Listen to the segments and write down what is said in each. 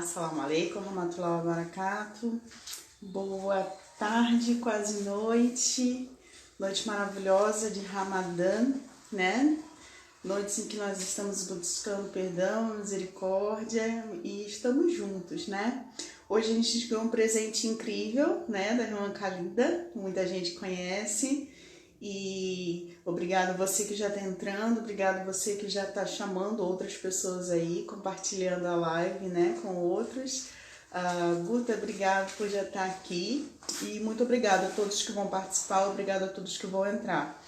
Assalamu alaikum, warahmatullahi wabarakatuh. Boa tarde, quase noite. Noite maravilhosa de Ramadã, né? Noite em que nós estamos buscando perdão, misericórdia e estamos juntos, né? Hoje a gente ganhou um presente incrível, né? Da irmã Khalida, muita gente conhece. E obrigado você que já está entrando, obrigado você que já está chamando outras pessoas aí, compartilhando a live, né, com outros. Guta, obrigado por já estar aqui e muito obrigada a todos que vão participar, obrigado a todos que vão entrar.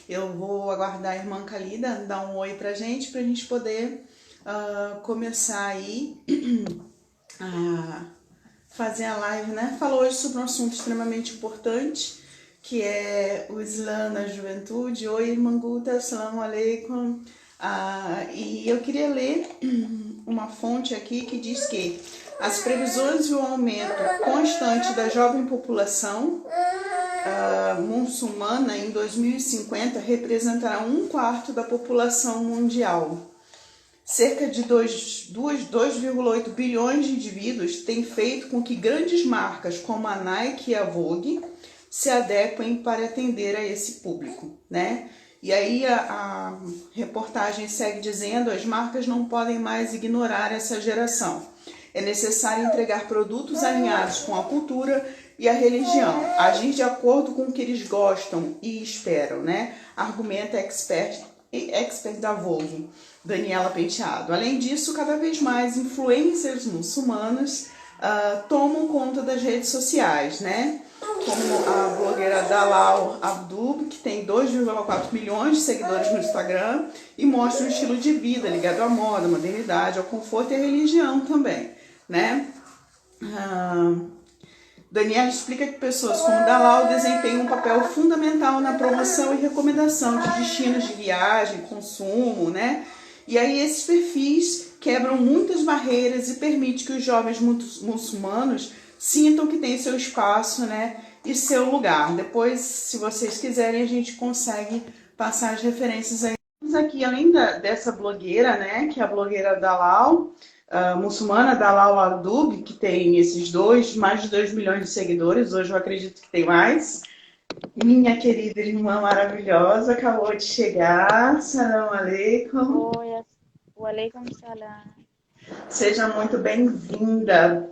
Eu vou aguardar a irmã Khalida dar um oi pra gente poder começar aí a fazer a live, né? Falou hoje sobre um assunto extremamente importante, que é o Islã na juventude. Oi, irmã Guta, assalamu alaikum. E eu queria ler uma fonte aqui que diz que as previsões de um aumento constante da jovem população muçulmana em 2050 representará 1/4 da população mundial. Cerca de 2,8 bilhões de indivíduos têm feito com que grandes marcas como a Nike e a Vogue se adequem para atender a esse público, né? E aí a reportagem segue dizendo: as marcas não podem mais ignorar essa geração. É necessário entregar produtos alinhados com a cultura e a religião, agir de acordo com o que eles gostam e esperam, né? Argumenta expert da Vogue, Daniela Penteado. Além disso, cada vez mais influencers muçulmanos tomam conta das redes sociais, né? Como a blogueira Dalal Abdul, que tem 2,4 milhões de seguidores no Instagram e mostra um estilo de vida ligado à moda, à modernidade, ao conforto e à religião também, né? Daniela explica que pessoas como Dalal desempenham um papel fundamental na promoção e recomendação de destinos de viagem, consumo, né? E aí esses perfis quebram muitas barreiras e permitem que os jovens muçulmanos sintam que tem seu espaço, né? E seu lugar. Depois, se vocês quiserem, a gente consegue passar as referências aí. Aqui, além dessa blogueira, né? Que é a blogueira Dalal, muçulmana, Dalal Adub, que tem mais de 2 milhões de seguidores, hoje eu acredito que tem mais. Minha querida irmã maravilhosa, acabou de chegar. Salam aleikum. Oi, alaikum salam. Seja muito bem-vinda.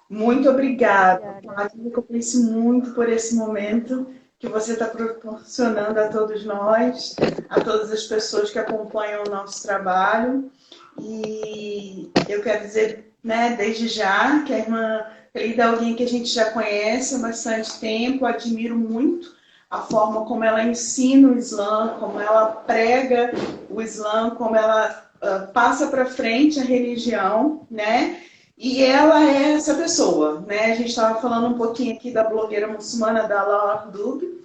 Muito obrigada. Obrigada. Eu recompenso muito por esse momento que você está proporcionando a todos nós, a todas as pessoas que acompanham o nosso trabalho. E eu quero dizer, né, desde já, que a irmã Frida é alguém que a gente já conhece há bastante tempo, admiro muito a forma como ela ensina o Islã, como ela prega o Islã, como ela passa para frente a religião, né? E ela é essa pessoa, né? A gente estava falando um pouquinho aqui da blogueira muçulmana Dalal Abdul,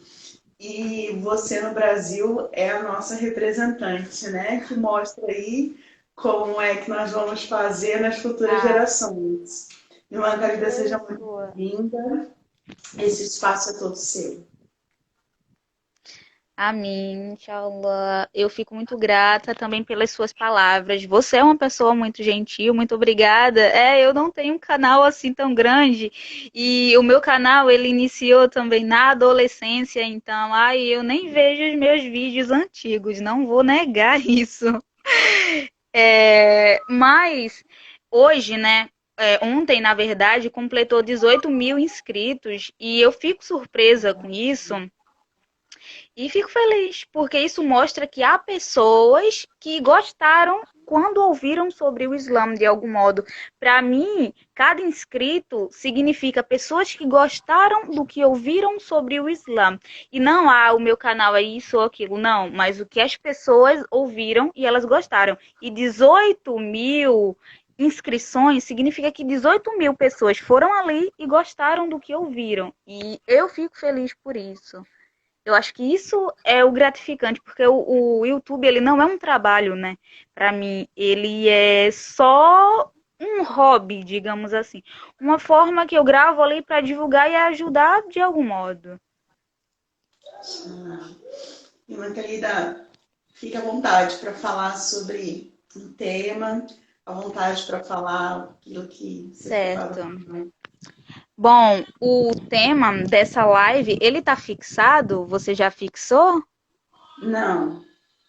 e você no Brasil é a nossa representante, né? Que mostra aí como é que nós vamos fazer nas futuras Ah, gerações. Irmã Carida, seja muito pessoa. bem-vinda. Esse espaço é todo seu. Amém, inshallah. Eu fico muito grata também pelas suas palavras. Você é uma pessoa muito gentil, muito obrigada. Eu não tenho um canal assim tão grande e o meu canal ele iniciou também na adolescência, então, eu nem vejo os meus vídeos antigos, não vou negar isso. Mas hoje, né? Ontem, na verdade, completou 18 mil inscritos e eu fico surpresa com isso e fico feliz, porque isso mostra que há pessoas que gostaram quando ouviram sobre o Islã de algum modo. Para mim, cada inscrito significa pessoas que gostaram do que ouviram sobre o Islã. E não o meu canal é isso ou aquilo, não, mas o que as pessoas ouviram e elas gostaram. E 18 mil inscrições significa que 18 mil pessoas foram ali e gostaram do que ouviram. E eu fico feliz por isso. Eu acho que isso é o gratificante, porque o YouTube ele não é um trabalho, né? Para mim, ele é só um hobby, digamos assim. Uma forma que eu gravo ali para divulgar e ajudar de algum modo. Irmã querida, fique à vontade para falar sobre um tema, à vontade para falar aquilo que você Certo. preparou. Bom, o tema dessa live, ele tá fixado? Você já fixou? Não,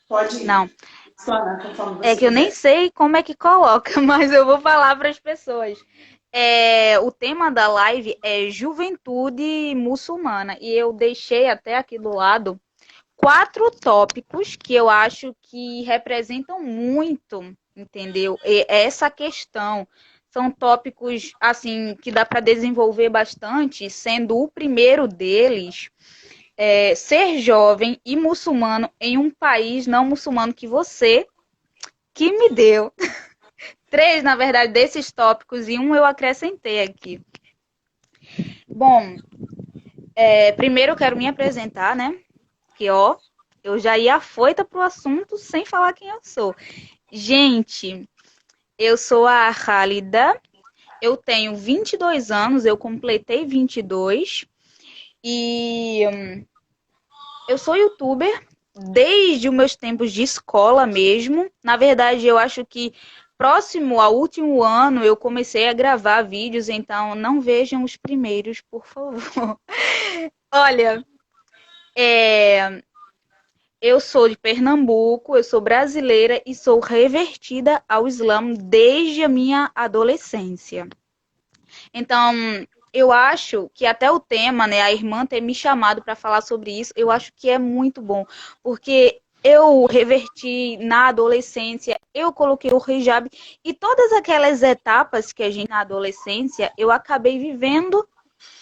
pode Não. explanar conforme É você que eu nem quiser. sei como é que coloca, mas eu vou falar para as pessoas. O tema da live é juventude muçulmana e eu deixei até aqui do lado 4 tópicos que eu acho que representam muito, entendeu? E essa questão são tópicos assim que dá para desenvolver bastante, sendo o primeiro deles ser jovem e muçulmano em um país não muçulmano que me deu 3, na verdade, desses tópicos e um eu acrescentei aqui. Bom, primeiro eu quero me apresentar, né? Que, ó, eu já ia afoita pro assunto sem falar quem eu sou. Gente, eu sou a Khalida, eu tenho 22 anos, eu completei 22 e eu sou youtuber desde os meus tempos de escola mesmo. Na verdade, eu acho que próximo ao último ano eu comecei a gravar vídeos, então não vejam os primeiros, por favor. Olha, é, eu sou de Pernambuco, eu sou brasileira e sou revertida ao Islã desde a minha adolescência. Então, eu acho que até o tema, né, a irmã ter me chamado para falar sobre isso, eu acho que é muito bom, porque eu reverti na adolescência, eu coloquei o hijab e todas aquelas etapas que a gente na adolescência, eu acabei vivendo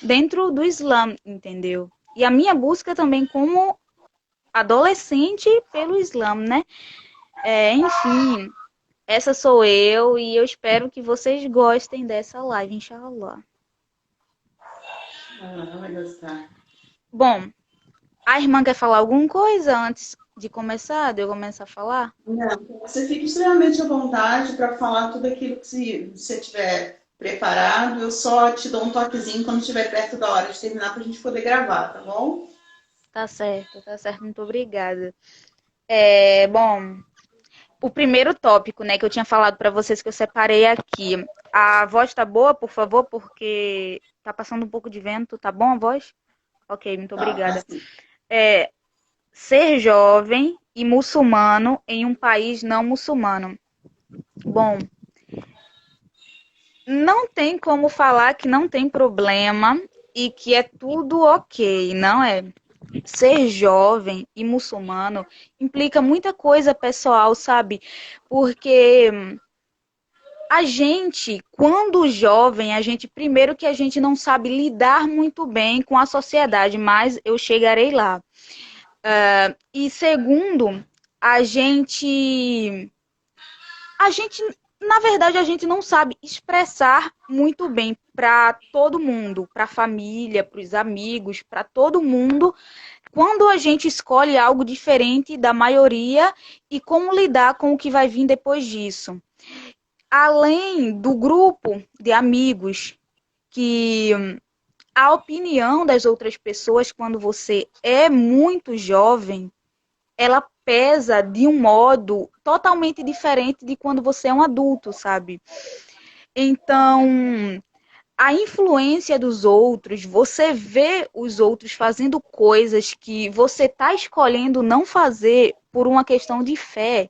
dentro do Islã, entendeu? E a minha busca também como adolescente pelo Islã, né? Enfim, essa sou eu e eu espero que vocês gostem dessa live, inshallah. Ah, vai gostar. Bom, a irmã quer falar alguma coisa antes de começar? De eu começar a falar? Não, você fica extremamente à vontade para falar tudo aquilo que você tiver preparado. Eu só te dou um toquezinho quando estiver perto da hora de terminar para a gente poder gravar, tá bom? Tá certo, muito obrigada. Bom, o primeiro tópico, né, que eu tinha falado para vocês que eu separei aqui. A voz tá boa, por favor, porque tá passando um pouco de vento, tá bom a voz? Ok, muito Tá obrigada. assim. É, ser jovem e muçulmano em um país não muçulmano. Bom, não tem como falar que não tem problema e que é tudo ok, não é? Ser jovem e muçulmano implica muita coisa pessoal, sabe? Porque a gente, quando jovem, a gente, primeiro que a gente não sabe lidar muito bem com a sociedade, mas eu chegarei lá. E segundo, a gente a gente, na verdade, a gente não sabe expressar muito bem para todo mundo, para a família, para os amigos, para todo mundo, quando a gente escolhe algo diferente da maioria e como lidar com o que vai vir depois disso. Além do grupo de amigos que a opinião das outras pessoas quando você é muito jovem ela pesa de um modo totalmente diferente de quando você é um adulto, sabe? Então, a influência dos outros, você vê os outros fazendo coisas que você está escolhendo não fazer por uma questão de fé,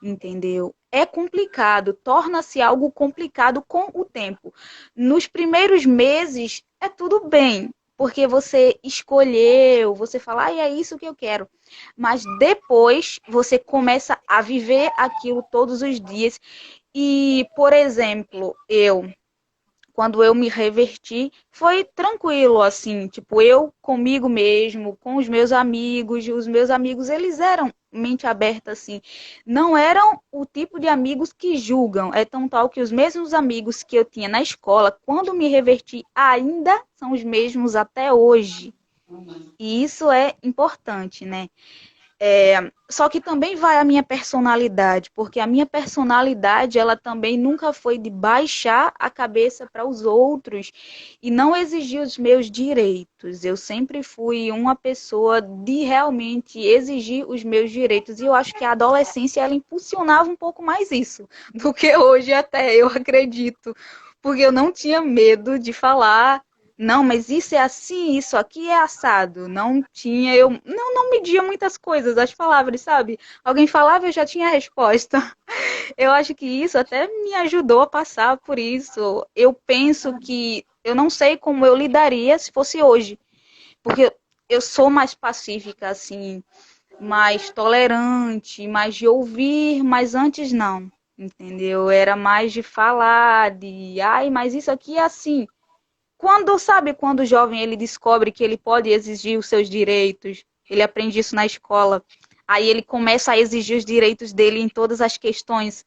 entendeu? É complicado, torna-se algo complicado com o tempo. Nos primeiros meses é tudo bem, porque você escolheu, você fala, é isso que eu quero. Mas depois você começa a viver aquilo todos os dias. E, por exemplo, quando eu me reverti, foi tranquilo, assim, tipo, eu comigo mesmo, com os meus amigos, eles eram mente aberta, assim, não eram o tipo de amigos que julgam, é tão tal que os mesmos amigos que eu tinha na escola, quando me reverti, ainda são os mesmos até hoje, e isso é importante, né? Só que também vai a minha personalidade, porque a minha personalidade, ela também nunca foi de baixar a cabeça para os outros e não exigir os meus direitos. Eu sempre fui uma pessoa de realmente exigir os meus direitos. E eu acho que a adolescência, ela impulsionava um pouco mais isso do que hoje até, eu acredito. Porque eu não tinha medo de falar, não, mas isso é assim, isso aqui é assado. Não tinha, eu não media muitas coisas, as palavras, sabe? Alguém falava, eu já tinha a resposta. Eu acho que isso até me ajudou a passar por isso. Eu penso que eu não sei como eu lidaria se fosse hoje, porque eu sou mais pacífica, assim, mais tolerante, mais de ouvir, mas antes não, entendeu? Era mais de falar, de, ai, mas isso aqui é assim. Quando o jovem ele descobre que ele pode exigir os seus direitos, ele aprende isso na escola, aí ele começa a exigir os direitos dele em todas as questões,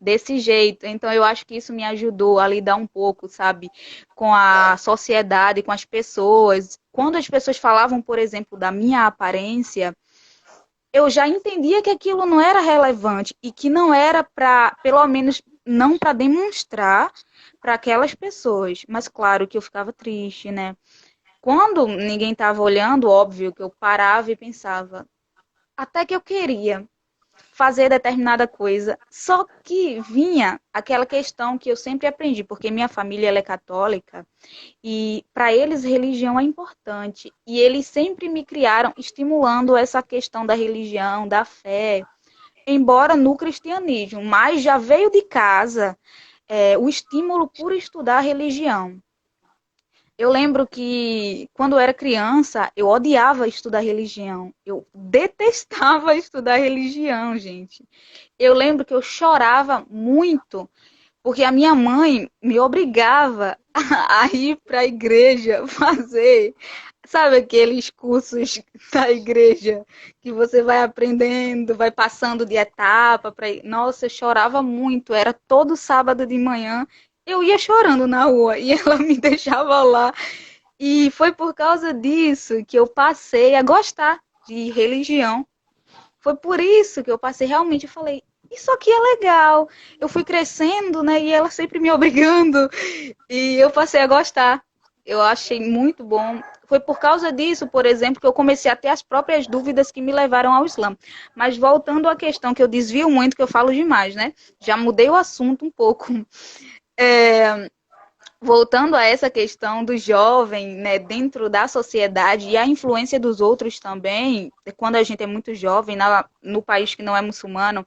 desse jeito. Então eu acho que isso me ajudou a lidar um pouco, sabe, com a sociedade, com as pessoas. Quando as pessoas falavam, por exemplo, da minha aparência, eu já entendia que aquilo não era relevante e que não era para, pelo menos, não para demonstrar para aquelas pessoas. Mas claro que eu ficava triste, né? Quando ninguém estava olhando, óbvio que eu parava e pensava, até que eu queria fazer determinada coisa, só que vinha aquela questão que eu sempre aprendi, porque minha família ela é católica e para eles religião é importante. E eles sempre me criaram estimulando essa questão da religião, da fé, embora no cristianismo, mas já veio de casa o estímulo por estudar a religião. Eu lembro que quando eu era criança, eu odiava estudar religião. Eu detestava estudar religião, gente. Eu lembro que eu chorava muito porque a minha mãe me obrigava a ir para a igreja fazer, sabe aqueles cursos da igreja que você vai aprendendo, vai passando de etapa para. Nossa, eu chorava muito, era todo sábado de manhã, eu ia chorando na rua e ela me deixava lá. E foi por causa disso que eu passei a gostar de religião. Foi por isso que eu passei realmente, eu falei, isso aqui é legal. Eu fui crescendo, né? E ela sempre me obrigando. E eu passei a gostar. Eu achei muito bom. Foi por causa disso, por exemplo, que eu comecei a ter as próprias dúvidas que me levaram ao Islã. Mas voltando à questão, que eu desvio muito, que eu falo demais, né? Já mudei o assunto um pouco. É, voltando a essa questão do jovem, né, dentro da sociedade e a influência dos outros também, quando a gente é muito jovem, no país que não é muçulmano,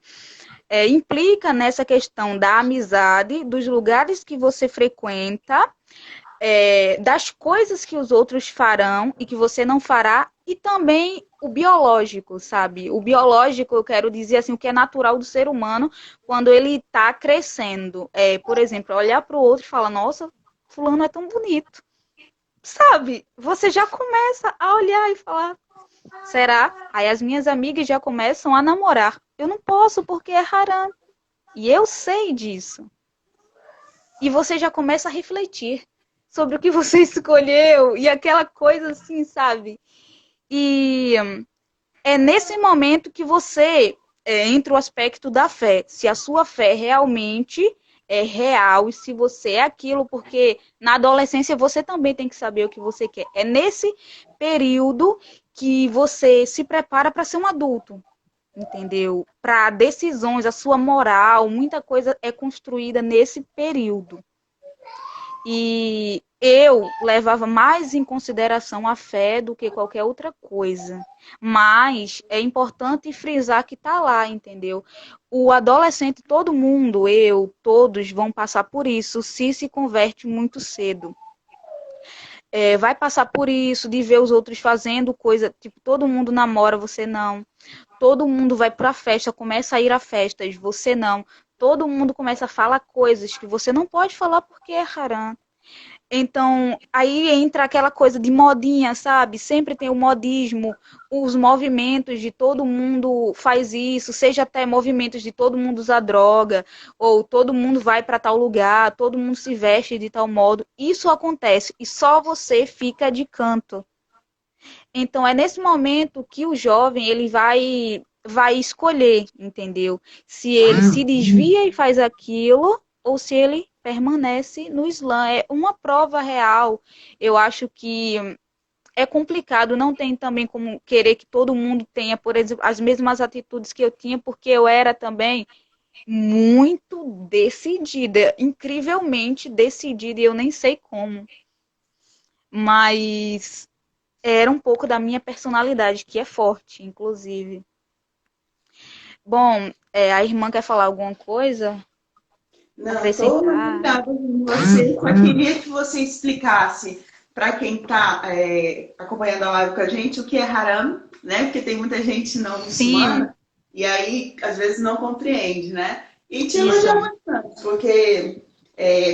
implica nessa questão da amizade, dos lugares que você frequenta, das coisas que os outros farão e que você não fará, e também o biológico, sabe? O biológico, eu quero dizer assim, o que é natural do ser humano quando ele está crescendo. Por exemplo, olhar para o outro e falar, nossa, fulano é tão bonito. Sabe? Você já começa a olhar e falar, será? Aí as minhas amigas já começam a namorar. Eu não posso porque é haram. E eu sei disso. E você já começa a refletir sobre o que você escolheu e aquela coisa assim, sabe? E é nesse momento que você entra o aspecto da fé. Se a sua fé realmente é real e se você é aquilo, porque na adolescência você também tem que saber o que você quer. É nesse período que você se prepara para ser um adulto, entendeu? Para decisões, a sua moral, muita coisa é construída nesse período. E eu levava mais em consideração a fé do que qualquer outra coisa. Mas é importante frisar que está lá, entendeu? O adolescente, todo mundo, eu, todos vão passar por isso se converte muito cedo. Vai passar por isso, de ver os outros fazendo coisa, tipo, todo mundo namora, você não. Todo mundo vai para a festa, começa a ir a festas, você não. Todo mundo começa a falar coisas que você não pode falar porque é haram. Então, aí entra aquela coisa de modinha, sabe? Sempre tem o modismo, os movimentos de todo mundo faz isso, seja até movimentos de todo mundo usa droga, ou todo mundo vai para tal lugar, todo mundo se veste de tal modo. Isso acontece e só você fica de canto. Então, é nesse momento que o jovem ele vai escolher, entendeu? Se ele se desvia e faz aquilo, ou se ele permanece no Islã. É uma prova real. Eu acho que é complicado, não tem também como querer que todo mundo tenha, por exemplo, as mesmas atitudes que eu tinha, porque eu era também muito decidida, incrivelmente decidida, e eu nem sei como. Mas era um pouco da minha personalidade, que é forte, inclusive. Bom, a irmã quer falar alguma coisa? Não, estou Acrescentar? ligada em você. Só queria que você explicasse para quem está acompanhando a live com a gente o que é haram, né? Porque tem muita gente não Sim, muçulmana e aí às vezes não compreende, né? E te isso. elogiar bastante, porque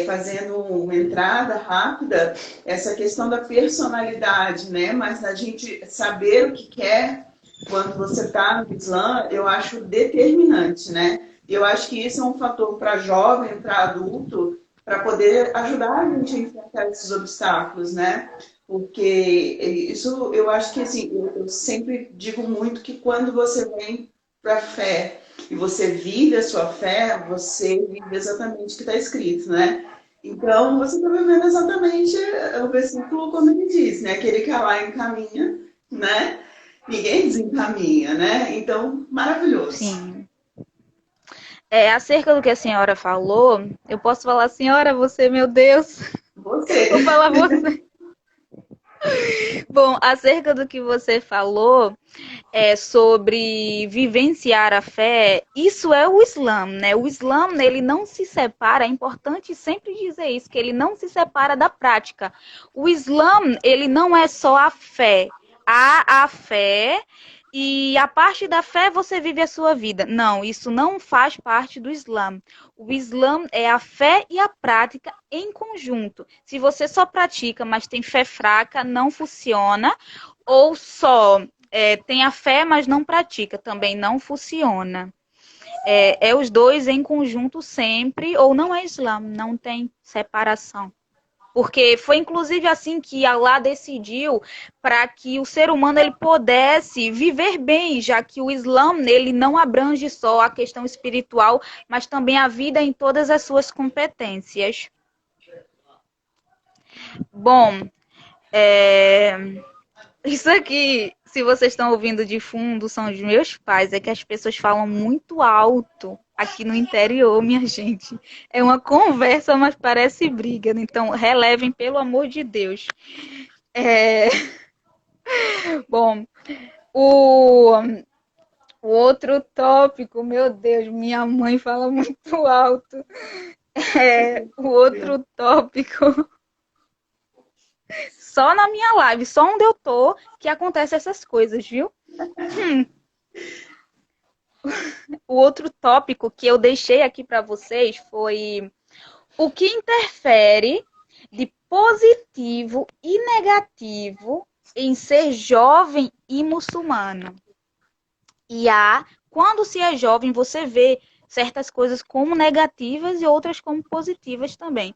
fazendo uma entrada rápida, essa questão da personalidade, né? Mas a gente saber o que quer quando você está no Islã, eu acho determinante, né? E eu acho que isso é um fator para jovem, para adulto, para poder ajudar a gente a enfrentar esses obstáculos, né? Porque isso, eu acho que assim, eu sempre digo muito que quando você vem para a fé e você vive a sua fé, você vive exatamente o que está escrito, né? Então, você está vivendo exatamente o versículo como ele diz, né? Aquele que lá encaminha, né? Ninguém desencaminha, né? Então, maravilhoso. Sim. Acerca do que a senhora falou, eu posso falar, senhora, você, meu Deus, vou Você. falar você. Bom, acerca do que você falou, sobre vivenciar a fé, isso é o Islã, né? O Islã, ele não se separa, é importante sempre dizer isso, que ele não se separa da prática. O Islã, ele não é só a fé. Há a fé e a parte da fé você vive a sua vida. Não, isso não faz parte do Islã. O Islã é a fé e a prática em conjunto. Se você só pratica, mas tem fé fraca, não funciona. Ou só tem a fé, mas não pratica, também não funciona. É os dois em conjunto sempre, ou não é Islã, não tem separação. Porque foi inclusive assim que Allah decidiu para que o ser humano ele pudesse viver bem, já que o Islã ele não abrange só a questão espiritual, mas também a vida em todas as suas competências. Bom, é, isso aqui, se vocês estão ouvindo de fundo, são os meus pais. É que as pessoas falam muito alto aqui no interior, minha gente. É uma conversa, mas parece briga. Então, relevem, pelo amor de Deus. É, Bom, o, o outro tópico, meu Deus, minha mãe fala muito alto. O outro tópico, só na minha live, só onde eu tô, que acontece essas coisas, viu? O outro tópico que eu deixei aqui para vocês foi o que interfere de positivo e negativo em ser jovem e muçulmano. Quando se é jovem, você vê certas coisas como negativas e outras como positivas também.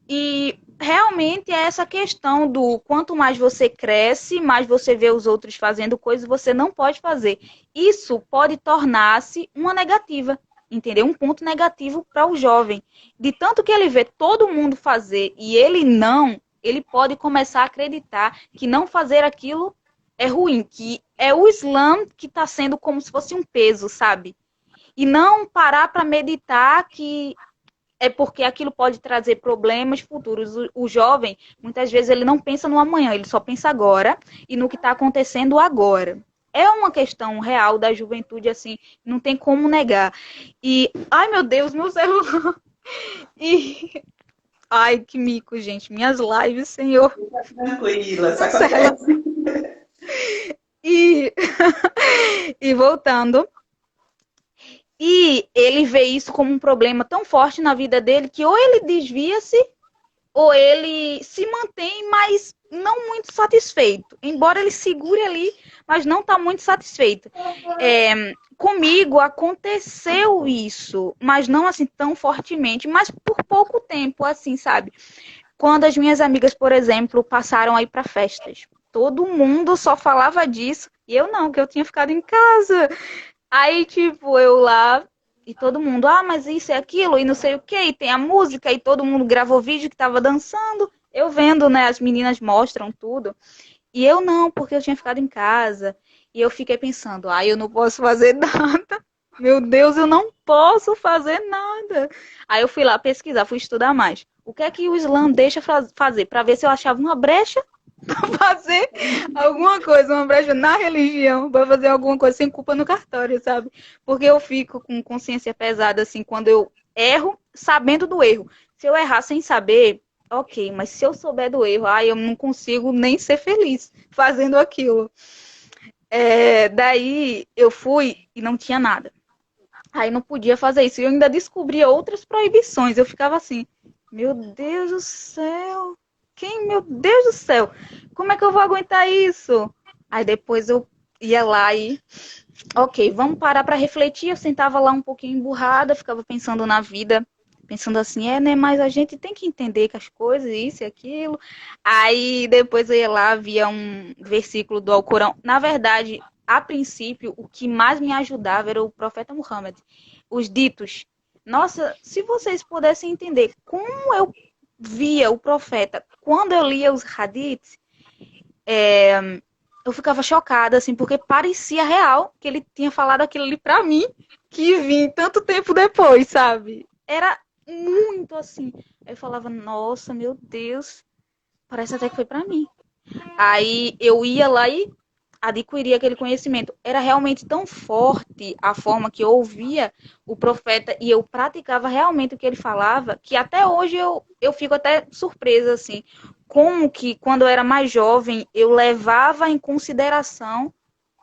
E realmente é essa questão do quanto mais você cresce, mais você vê os outros fazendo coisas que você não pode fazer. Isso pode tornar-se uma negativa, entendeu? Um ponto negativo para o jovem. De tanto que ele vê todo mundo fazer e ele não, ele pode começar a acreditar que não fazer aquilo é ruim, que é o Islã que está sendo como se fosse um peso, sabe? E não parar para meditar que é porque aquilo pode trazer problemas futuros. O jovem, muitas vezes, ele não pensa no amanhã, ele só pensa agora e no que está acontecendo agora. É uma questão real da juventude, assim, não tem como negar. E, ai meu Deus, meu celular. E, ai, que mico, gente. Minhas lives, senhor. Tranquila, isso Cancela. acontece. E, e voltando. E ele vê isso como um problema tão forte na vida dele que ou ele desvia-se ou ele se mantém, mas não muito satisfeito. Embora ele segure ali, mas não está muito satisfeito. Comigo aconteceu isso, mas não assim tão fortemente, mas por pouco tempo, assim, sabe? Quando as minhas amigas, por exemplo, passaram aí para festas. todo mundo só falava disso. E eu não, que eu tinha ficado em casa. Aí, tipo, eu lá e todo mundo, mas isso é aquilo, e não sei o quê, e tem a música, e todo mundo gravou vídeo que tava dançando. Eu vendo, né, as meninas mostram tudo. E eu não, porque eu tinha ficado em casa. E eu fiquei pensando, eu não posso fazer nada. Meu Deus, eu não posso fazer nada. Aí eu fui lá pesquisar, fui estudar mais. O que é que o Islã deixa fazer? Para ver se eu achava uma brecha para fazer alguma coisa, uma brecha na religião, para fazer alguma coisa sem culpa no cartório, sabe? Porque eu fico com consciência pesada, assim, quando eu erro, sabendo do erro. Se eu errar sem saber, ok, mas se eu souber do erro, eu não consigo nem ser feliz fazendo aquilo. Daí eu fui e não tinha nada. Aí não podia fazer isso. E eu ainda descobria outras proibições. Eu ficava assim, meu Deus do céu. Meu Deus do céu. Como é que eu vou aguentar isso? Aí depois eu ia lá e, ok, vamos parar para refletir. Eu sentava lá um pouquinho emburrada, ficava pensando na vida, pensando assim, né? Mas a gente tem que entender que as coisas, isso e aquilo. Aí depois eu ia lá, via um versículo do Alcorão. Na verdade, a princípio, o que mais me ajudava era o profeta Muhammad. Os ditos. Nossa, se vocês pudessem entender como eu via o profeta quando eu lia os hadiths, eu ficava chocada, assim, porque parecia real que ele tinha falado aquilo ali pra mim, que vim tanto tempo depois, sabe? Era muito assim. Eu falava, nossa, meu Deus, parece até que foi pra mim. Aí eu ia lá e adquiria aquele conhecimento. Era realmente tão forte a forma que eu ouvia o profeta e eu praticava realmente o que ele falava, que até hoje eu fico até surpresa, assim, como que quando eu era mais jovem eu levava em consideração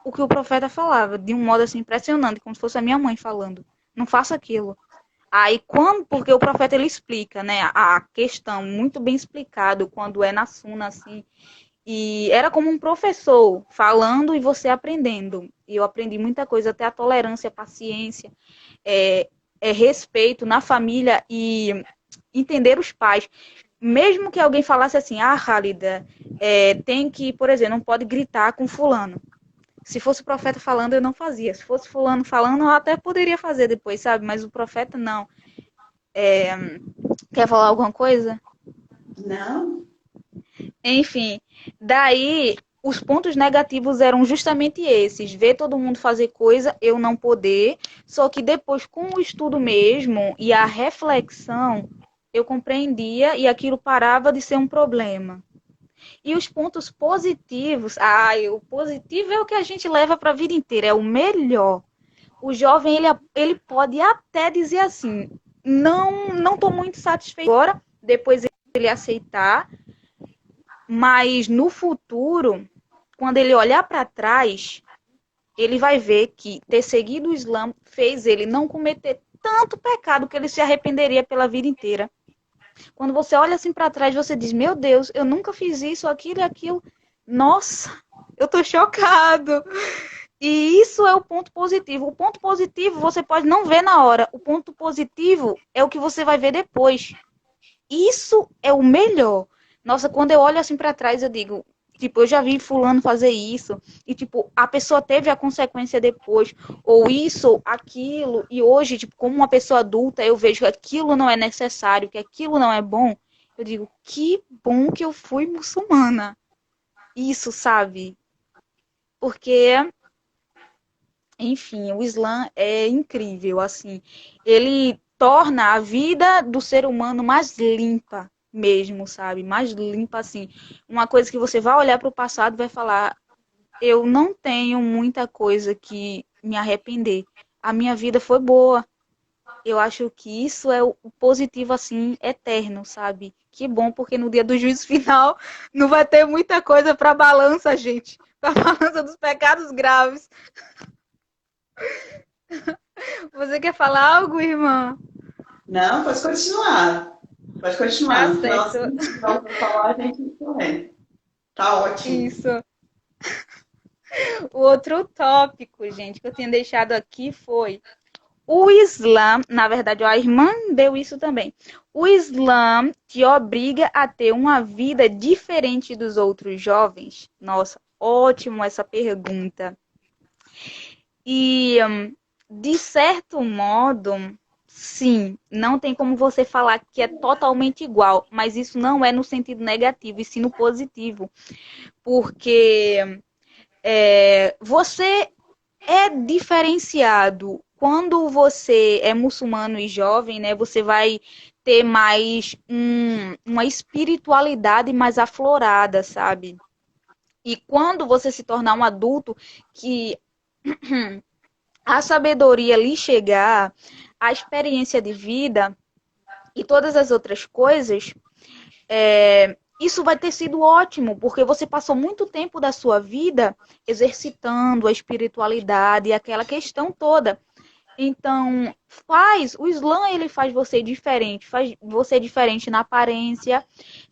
o que o profeta falava, de um modo assim impressionante, como se fosse a minha mãe falando. Não faça aquilo. Aí, porque o profeta ele explica, né, a questão muito bem explicado quando é na suna, assim, e era como um professor falando e você aprendendo. E eu aprendi muita coisa, até a tolerância, a paciência, respeito na família e entender os pais. Mesmo que alguém falasse assim, Khalida, tem que, por exemplo, não pode gritar com fulano. Se fosse o profeta falando, eu não fazia. Se fosse fulano falando, eu até poderia fazer depois, sabe? Mas o profeta não. Quer falar alguma coisa? Não? Enfim, daí os pontos negativos eram justamente esses: ver todo mundo fazer coisa, eu não poder. Só que depois, com o estudo mesmo e a reflexão, eu compreendia e aquilo parava de ser um problema. E os pontos positivos, o positivo é o que a gente leva para a vida inteira, é o melhor. O jovem, ele pode até dizer assim, não estou muito satisfeito agora, depois ele aceitar, mas no futuro, quando ele olhar para trás, ele vai ver que ter seguido o Islã fez ele não cometer tanto pecado que ele se arrependeria pela vida inteira. Quando você olha assim para trás, você diz, meu Deus, eu nunca fiz isso, aquilo e aquilo. Nossa, eu tô chocado. E isso é o ponto positivo. O ponto positivo você pode não ver na hora. O ponto positivo é o que você vai ver depois. Isso é o melhor. Nossa, quando eu olho assim para trás, eu digo, tipo, eu já vi fulano fazer isso, e tipo, a pessoa teve a consequência depois, ou isso, aquilo, e hoje, tipo, como uma pessoa adulta, eu vejo que aquilo não é necessário, que aquilo não é bom, eu digo, que bom que eu fui muçulmana. Isso, sabe? Porque, enfim, o Islã é incrível, assim. Ele torna a vida do ser humano mais limpa mesmo, sabe? Mais limpa, assim. Uma coisa que você vai olhar para o passado e vai falar, eu não tenho muita coisa que me arrepender. A minha vida foi boa. Eu acho que isso é o positivo, assim, eterno, sabe? Que bom, porque no dia do juízo final não vai ter muita coisa para balança, gente. Para balança dos pecados graves. Você quer falar algo, irmã? Não, pode continuar. Pode continuar. Tá No final, certo. se não tiver o que falar, a gente corre. Tá ótimo. Isso. O outro tópico, gente, que eu tinha deixado aqui foi O Islã, na verdade, a irmã deu isso também. O Islã te obriga a ter uma vida diferente dos outros jovens? Nossa, ótimo essa pergunta. E, de certo modo, sim, não tem como você falar que é totalmente igual, mas isso não é no sentido negativo, e sim no positivo. Porque você é diferenciado. Quando você é muçulmano e jovem, né, você vai ter mais uma espiritualidade mais aflorada, sabe? E quando você se tornar um adulto, que a sabedoria lhe chegar, a experiência de vida e todas as outras coisas, isso vai ter sido ótimo, porque você passou muito tempo da sua vida exercitando a espiritualidade e aquela questão toda. Então, o Islã ele faz você diferente, faz você diferente na aparência,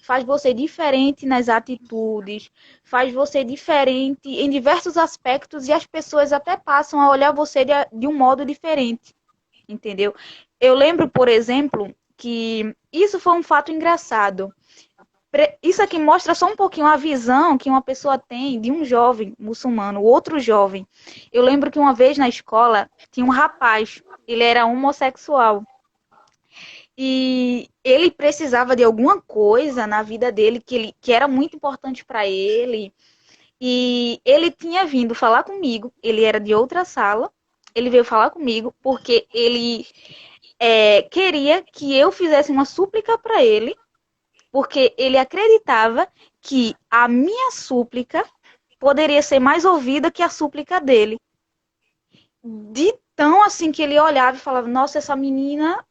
faz você diferente nas atitudes, faz você diferente em diversos aspectos e as pessoas até passam a olhar você de um modo diferente, entendeu? Eu lembro, por exemplo, que isso foi um fato engraçado. Isso aqui mostra só um pouquinho a visão que uma pessoa tem de um jovem muçulmano, outro jovem. Eu lembro que uma vez na escola tinha um rapaz, ele era homossexual. E ele precisava de alguma coisa na vida dele que era muito importante para ele. E ele tinha vindo falar comigo, ele era de outra sala. Ele veio falar comigo porque ele queria que eu fizesse uma súplica para ele porque ele acreditava que a minha súplica poderia ser mais ouvida que a súplica dele. De tão assim que ele olhava e falava, nossa, essa menina,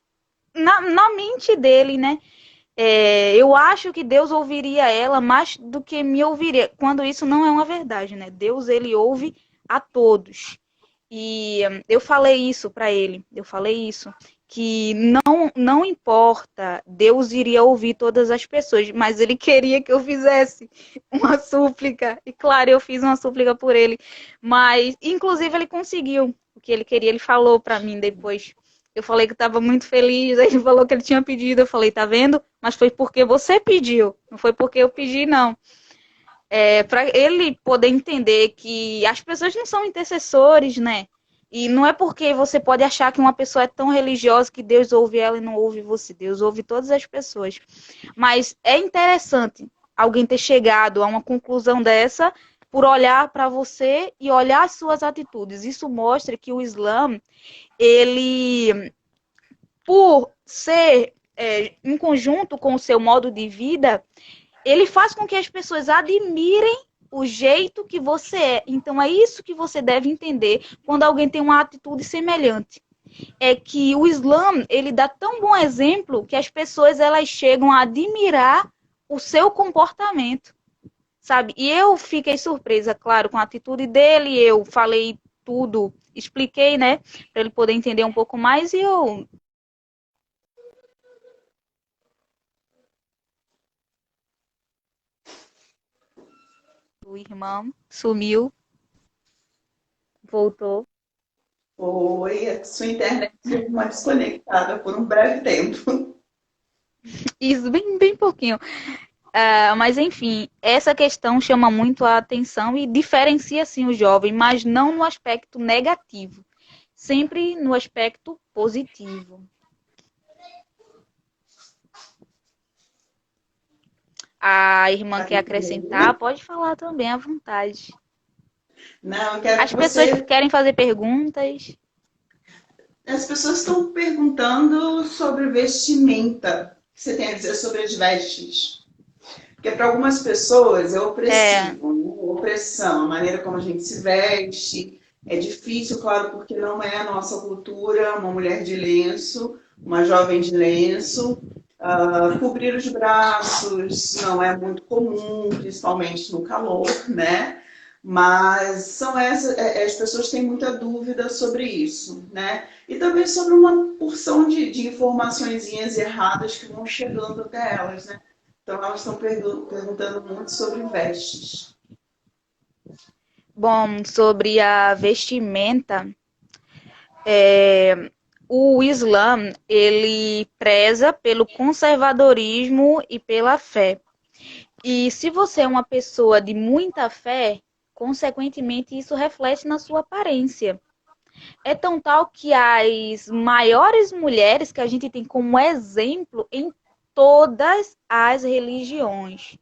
na mente dele, né? Eu acho que Deus ouviria ela mais do que me ouviria, quando isso não é uma verdade, né? Deus, ele ouve a todos. E eu falei isso para ele, eu falei isso, que não importa, Deus iria ouvir todas as pessoas, mas ele queria que eu fizesse uma súplica. E claro, eu fiz uma súplica por ele, mas inclusive ele conseguiu o que ele queria, ele falou para mim depois. Eu falei que estava muito feliz, aí ele falou que ele tinha pedido, eu falei, tá vendo? Mas foi porque você pediu, não foi porque eu pedi, não. Para ele poder entender que as pessoas não são intercessores, né? E não é porque você pode achar que uma pessoa é tão religiosa que Deus ouve ela e não ouve você. Deus ouve todas as pessoas. Mas é interessante alguém ter chegado a uma conclusão dessa por olhar para você e olhar as suas atitudes. Isso mostra que o Islã, ele, por ser em conjunto com o seu modo de vida, ele faz com que as pessoas admirem o jeito que você é. Então é isso que você deve entender quando alguém tem uma atitude semelhante. É que o Islã, ele dá tão bom exemplo que as pessoas elas chegam a admirar o seu comportamento, sabe? E eu fiquei surpresa, claro, com a atitude dele, eu falei tudo, expliquei, né, para ele poder entender um pouco mais e o irmão sumiu, voltou. Foi, a sua internet deu uma desconectada por um breve tempo. Isso, bem, bem pouquinho. Mas, enfim, essa questão chama muito a atenção e diferencia, sim, o jovem, mas não no aspecto negativo, sempre no aspecto positivo. A irmã quer acrescentar, pode falar também à vontade. Não, eu quero As que pessoas você. querem fazer perguntas. As pessoas estão perguntando sobre vestimenta. O que você tem a dizer sobre as vestes? Porque para algumas pessoas é É, opressivo, né? Opressão, a maneira como a gente se veste. É difícil, claro, porque não é a nossa cultura, uma mulher de lenço, uma jovem de lenço. Cobrir os braços não é muito comum, principalmente no calor, né? Mas são as pessoas têm muita dúvida sobre isso, né? E também sobre uma porção de informações erradas que vão chegando até elas, né? Então elas estão perguntando muito sobre vestes. bom, sobre a vestimenta, o Islã, ele preza pelo conservadorismo e pela fé. E se você é uma pessoa de muita fé, consequentemente isso reflete na sua aparência. É tão tal que as maiores mulheres que a gente tem como exemplo em todas as religiões,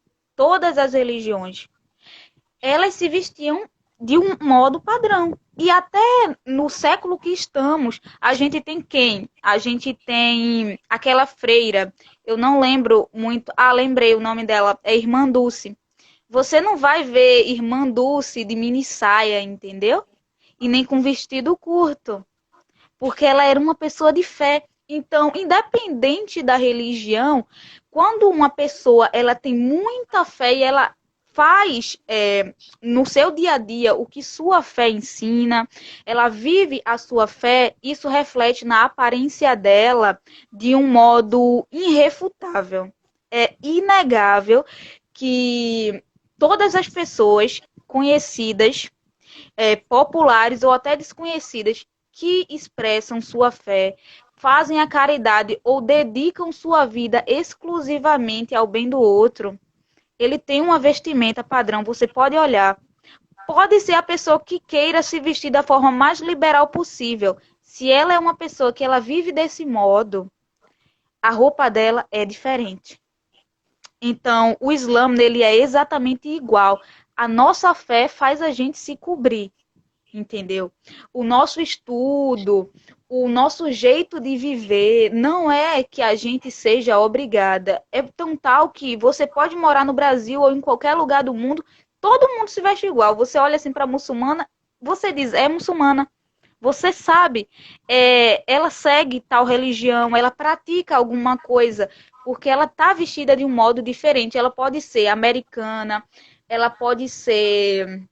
elas se vestiam de um modo padrão. E até no século que estamos, a gente tem quem? A gente tem aquela freira, eu não lembro muito, lembrei o nome dela, é Irmã Dulce. Você não vai ver Irmã Dulce de mini saia, entendeu? E nem com vestido curto, porque ela era uma pessoa de fé. Então, independente da religião, quando uma pessoa ela tem muita fé e ela faz no seu dia a dia o que sua fé ensina, ela vive a sua fé, isso reflete na aparência dela de um modo irrefutável. É inegável que todas as pessoas conhecidas, populares ou até desconhecidas, que expressam sua fé, fazem a caridade ou dedicam sua vida exclusivamente ao bem do outro, ele tem uma vestimenta padrão, você pode olhar. Pode ser a pessoa que queira se vestir da forma mais liberal possível. Se ela é uma pessoa que ela vive desse modo, a roupa dela é diferente. Então, o Islã, ele é exatamente igual. A nossa fé faz a gente se cobrir, entendeu? O nosso estudo, o nosso jeito de viver, não é que a gente seja obrigada. É tão tal que você pode morar no Brasil ou em qualquer lugar do mundo, todo mundo se veste igual. Você olha assim para a muçulmana, você diz, é muçulmana. Você sabe, ela segue tal religião, ela pratica alguma coisa, porque ela está vestida de um modo diferente. Ela pode ser americana, ela pode ser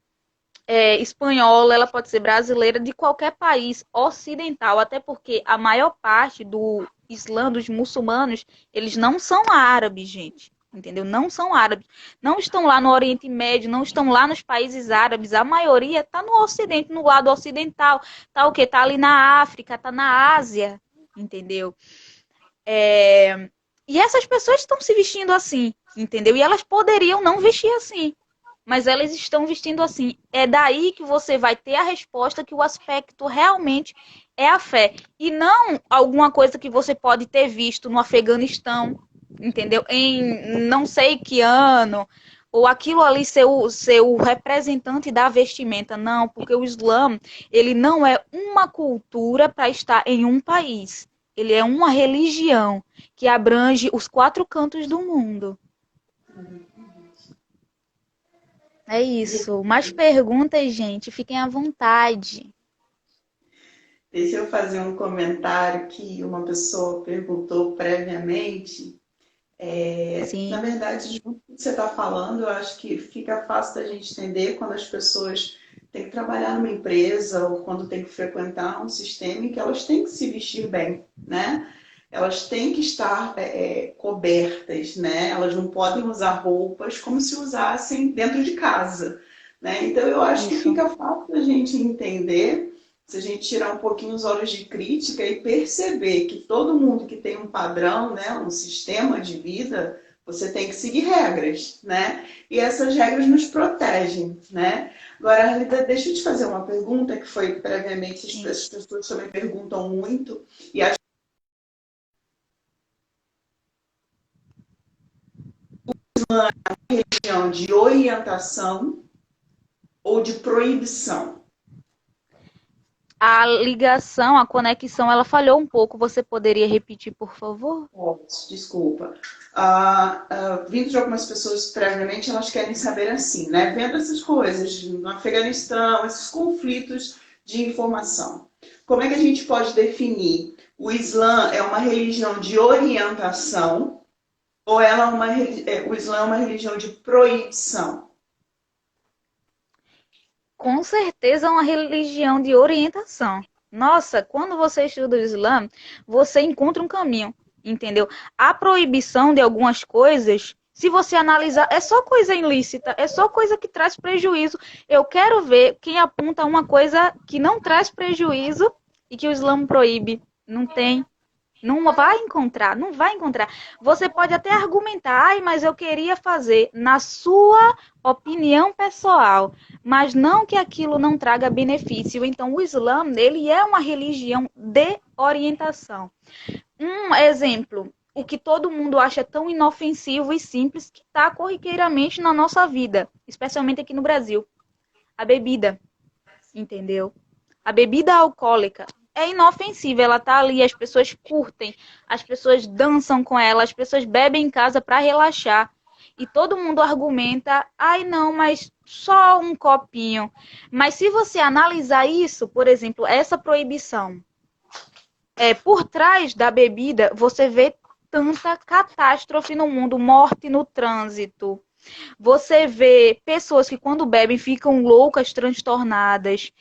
espanhola, ela pode ser brasileira, de qualquer país ocidental, até porque a maior parte do Islã, dos muçulmanos, eles não são árabes, gente. Entendeu? Não são árabes. Não estão lá no Oriente Médio, não estão lá nos países árabes. A maioria está no Ocidente, no lado ocidental. Tá o quê? Tá ali na África, tá na Ásia. Entendeu? E essas pessoas estão se vestindo assim, entendeu? E elas poderiam não vestir assim, mas elas estão vestindo assim. É daí que você vai ter a resposta que o aspecto realmente é a fé. E não alguma coisa que você pode ter visto no Afeganistão, entendeu? Em não sei que ano, ou aquilo ali ser o representante da vestimenta. Não, porque o Islã, ele não é uma cultura para estar em um país. Ele é uma religião que abrange os 4 cantos do mundo. É isso. Mais perguntas, gente? Fiquem à vontade. Deixa eu fazer um comentário que uma pessoa perguntou previamente. Na Sim, verdade, de tudo que você está falando, eu acho que fica fácil da gente entender quando as pessoas têm que trabalhar numa empresa ou quando têm que frequentar um sistema em que elas têm que se vestir bem, né? Elas têm que estar cobertas, né? Elas não podem usar roupas como se usassem dentro de casa, né? Então, eu acho que isso. fica fácil da gente entender se a gente tirar um pouquinho os olhos de crítica e perceber que todo mundo que tem um padrão, né, um sistema de vida, você tem que seguir regras, né? E essas regras nos protegem, né? Agora, Rita, deixa eu te fazer uma pergunta que foi previamente, Sim. as pessoas também perguntam muito, e a questão de orientação ou de proibição. A ligação, a conexão, ela falhou um pouco. Você poderia repetir, por favor? Desculpa. Vindo de algumas pessoas previamente, elas querem saber assim, né? Vendo essas coisas no Afeganistão, esses conflitos de informação. Como é que a gente pode definir? O Islã é uma religião de orientação ou o Islã é uma religião de proibição? Com certeza é uma religião de orientação. Nossa, quando você estuda o Islã, você encontra um caminho, entendeu? A proibição de algumas coisas, se você analisar, é só coisa ilícita, é só coisa que traz prejuízo. Eu quero ver quem aponta uma coisa que não traz prejuízo e que o Islã proíbe. Não tem. Não vai encontrar, não vai encontrar. Você pode até argumentar, ai, mas eu queria fazer na sua opinião pessoal, mas não que aquilo não traga benefício. Então, o Islã, ele é uma religião de orientação. Um exemplo, o que todo mundo acha tão inofensivo e simples que está corriqueiramente na nossa vida, especialmente aqui no Brasil, a bebida, entendeu? A bebida alcoólica é inofensiva, ela tá ali, as pessoas curtem, as pessoas dançam com ela, as pessoas bebem em casa para relaxar. E todo mundo argumenta, ai não, mas só um copinho. Mas se você analisar isso, por exemplo, essa proibição, por trás da bebida, você vê tanta catástrofe no mundo, morte no trânsito. Você vê pessoas que quando bebem ficam loucas, transtornadas,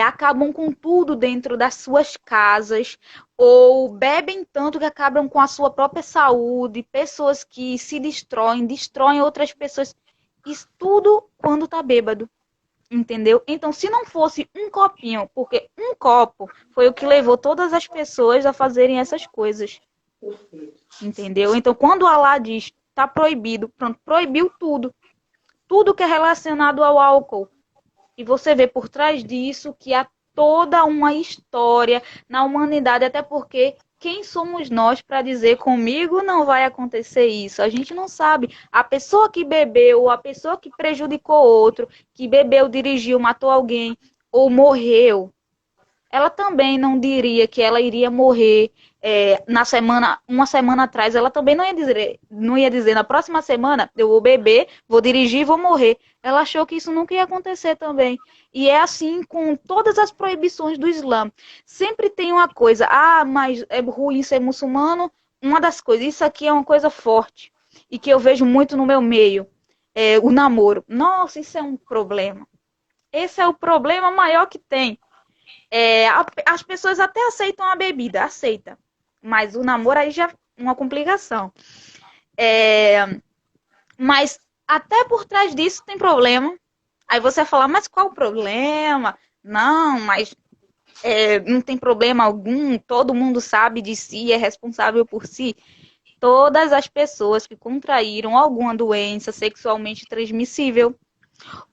acabam com tudo dentro das suas casas, ou bebem tanto que acabam com a sua própria saúde, pessoas que se destroem outras pessoas. Isso tudo quando tá bêbado, entendeu? Então, se não fosse um copinho, porque um copo foi o que levou todas as pessoas a fazerem essas coisas, entendeu? Então, quando Allah diz, tá proibido, pronto, proibiu tudo. Tudo que é relacionado ao álcool. E você vê por trás disso que há toda uma história na humanidade, até porque quem somos nós para dizer comigo não vai acontecer isso? A gente não sabe. A pessoa que bebeu, a pessoa que prejudicou outro, que bebeu, dirigiu, matou alguém ou morreu, ela também não diria que ela iria morrer uma semana atrás. Ela também não ia dizer na próxima semana eu vou beber, vou dirigir e vou morrer. Ela achou que isso nunca ia acontecer também. E é assim com todas as proibições do Islã. Sempre tem uma coisa, mas é ruim ser muçulmano. Uma das coisas, isso aqui é uma coisa forte e que eu vejo muito no meu meio, o namoro. Nossa, isso é um problema. Esse é o problema maior que tem. As pessoas até aceitam a bebida, aceita. Mas o namoro aí já é uma complicação. Mas até por trás disso tem problema. Aí você vai falar, mas qual o problema? Não, mas não tem problema algum, todo mundo sabe de si, é responsável por si. Todas as pessoas que contraíram alguma doença sexualmente transmissível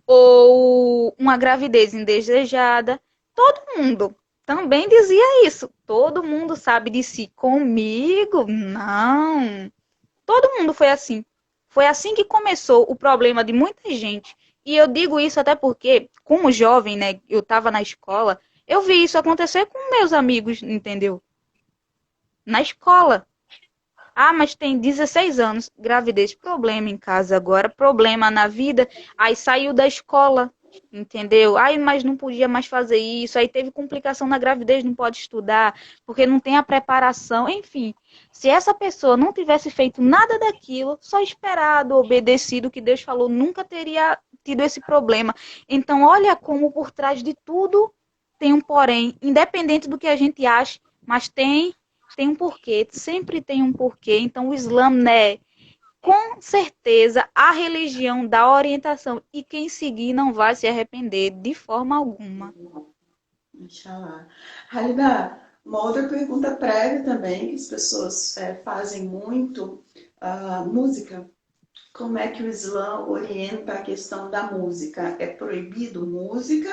ou uma gravidez indesejada, todo mundo também dizia isso. Todo mundo sabe de si. Comigo, não. Todo mundo foi assim. Foi assim que começou o problema de muita gente. E eu digo isso até porque, como jovem, né, eu estava na escola, eu vi isso acontecer com meus amigos, entendeu? Na escola. Mas tem 16 anos, gravidez, problema em casa agora, problema na vida, aí saiu da escola, entendeu? Mas não podia mais fazer isso, aí teve complicação na gravidez, não pode estudar, porque não tem a preparação, enfim. Se essa pessoa não tivesse feito nada daquilo, só esperado, obedecido o que Deus falou, nunca teria tido esse problema. Então, olha como por trás de tudo tem um porém, independente do que a gente ache, mas tem um porquê, sempre tem um porquê. Então, o Islã é, com certeza, a religião da orientação. E quem seguir não vai se arrepender de forma alguma. Inshallah. Halida, uma outra pergunta prévia também, que as pessoas fazem muito, música. Como é que o Islã orienta a questão da música? É proibido música?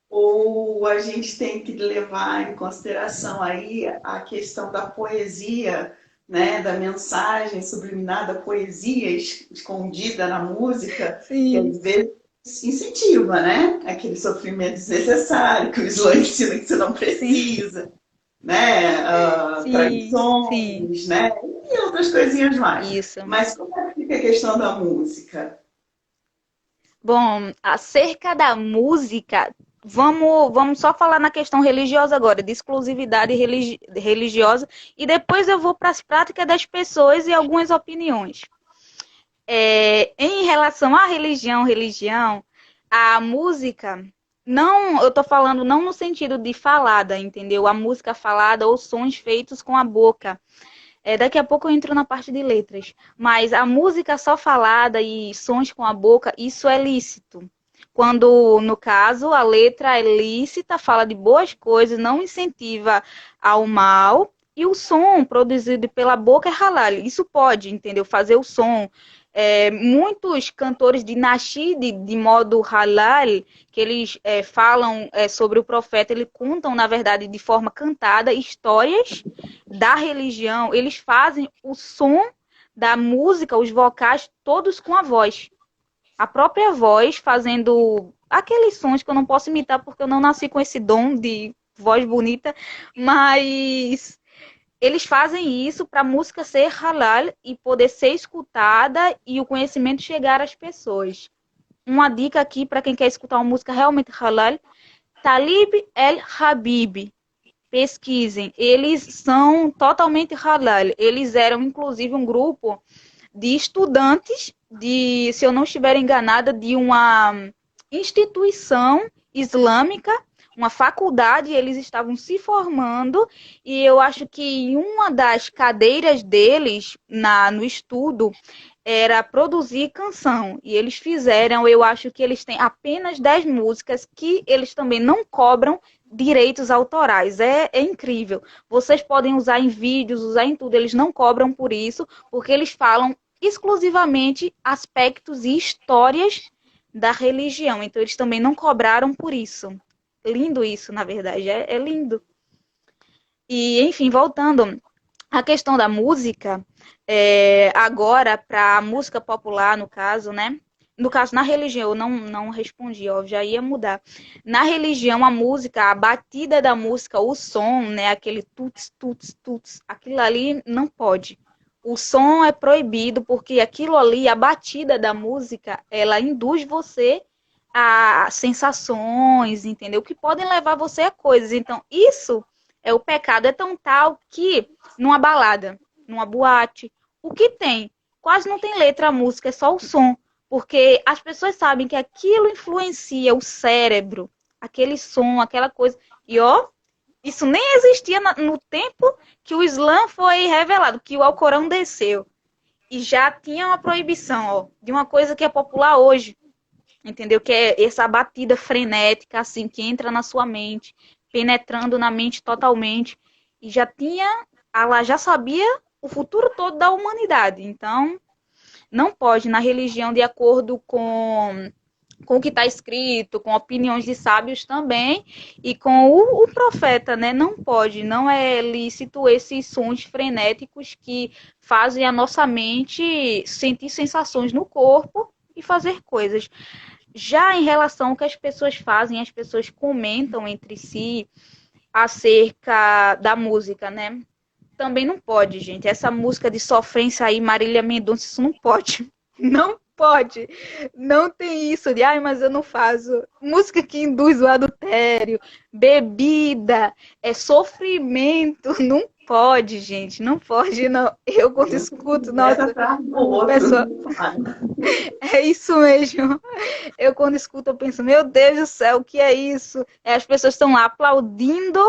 Ou a gente tem que levar em consideração aí a questão da poesia, né, da mensagem subliminar, da poesia escondida na música, que às vezes incentiva, né, aquele sofrimento desnecessário que o Islã ensina que você não precisa, né, tradições, Sim. né, e outras coisinhas mais. Isso. Mas como é que fica a questão da música? Bom, acerca da música, vamos só falar na questão religiosa agora, de exclusividade religiosa, e depois eu vou para as práticas das pessoas e algumas opiniões. Em relação à religião, a música, não, eu tô falando não no sentido de falada, entendeu? A música falada ou sons feitos com a boca. Daqui a pouco eu entro na parte de letras. Mas a música só falada e sons com a boca, isso é lícito. quando, no caso, a letra é lícita, fala de boas coisas, não incentiva ao mal, e o som produzido pela boca é halal. Isso pode, entendeu? Fazer o som. Muitos cantores de nasheed de modo halal, que eles falam sobre o profeta, eles contam, na verdade, de forma cantada, histórias da religião. Eles fazem o som da música, os vocais, todos com a voz. A própria voz fazendo aqueles sons que eu não posso imitar porque eu não nasci com esse dom de voz bonita, mas eles fazem isso para a música ser halal e poder ser escutada e o conhecimento chegar às pessoas. Uma dica aqui para quem quer escutar uma música realmente halal, Talib El Habib. Pesquisem, eles são totalmente halal. Eles eram, inclusive, um grupo de estudantes de, se eu não estiver enganada, de uma instituição islâmica, uma faculdade, eles estavam se formando, e eu acho que em uma das cadeiras deles no estudo era produzir canção. E eles fizeram, eu acho que eles têm apenas 10 músicas que eles também não cobram direitos autorais. É incrível. Vocês podem usar em vídeos, usar em tudo, eles não cobram por isso, porque eles falam exclusivamente aspectos e histórias da religião. Então, eles também não cobraram por isso. Lindo isso, na verdade. É lindo. E, enfim, voltando à questão da música, agora, para a música popular, no caso, né? No caso, na religião, eu não respondi, ó, já ia mudar. Na religião, a música, a batida da música, o som, né? Aquele tuts, tuts, tuts, aquilo ali não pode. O som é proibido porque aquilo ali, a batida da música, ela induz você a sensações, entendeu? Que podem levar você a coisas. Então, isso o pecado é tão tal que numa balada, numa boate, o que tem? Quase não tem letra a música, é só o som. Porque as pessoas sabem que aquilo influencia o cérebro, aquele som, aquela coisa. E ó, isso nem existia no tempo que o Islã foi revelado, que o Alcorão desceu. E já tinha uma proibição, ó, de uma coisa que é popular hoje, entendeu? Que é essa batida frenética, assim, que entra na sua mente, penetrando na mente totalmente. E ela já sabia o futuro todo da humanidade. Então, não pode, na religião, de acordo com o que está escrito, com opiniões de sábios também, e com o profeta, né? Não pode, não é lícito esses sons frenéticos que fazem a nossa mente sentir sensações no corpo e fazer coisas. Já em relação ao que as pessoas fazem, as pessoas comentam entre si acerca da música, né? Também não pode, gente. Essa música de sofrência aí, Marília Mendonça, isso não pode. Não pode. Não tem isso de, ai, mas eu não faço. Música que induz o adultério, bebida, sofrimento. Não pode, gente. Não pode, não. Eu quando escuto, nossa, pessoa... É isso mesmo. Eu quando escuto, eu penso, meu Deus do céu, o que é isso? As pessoas estão lá aplaudindo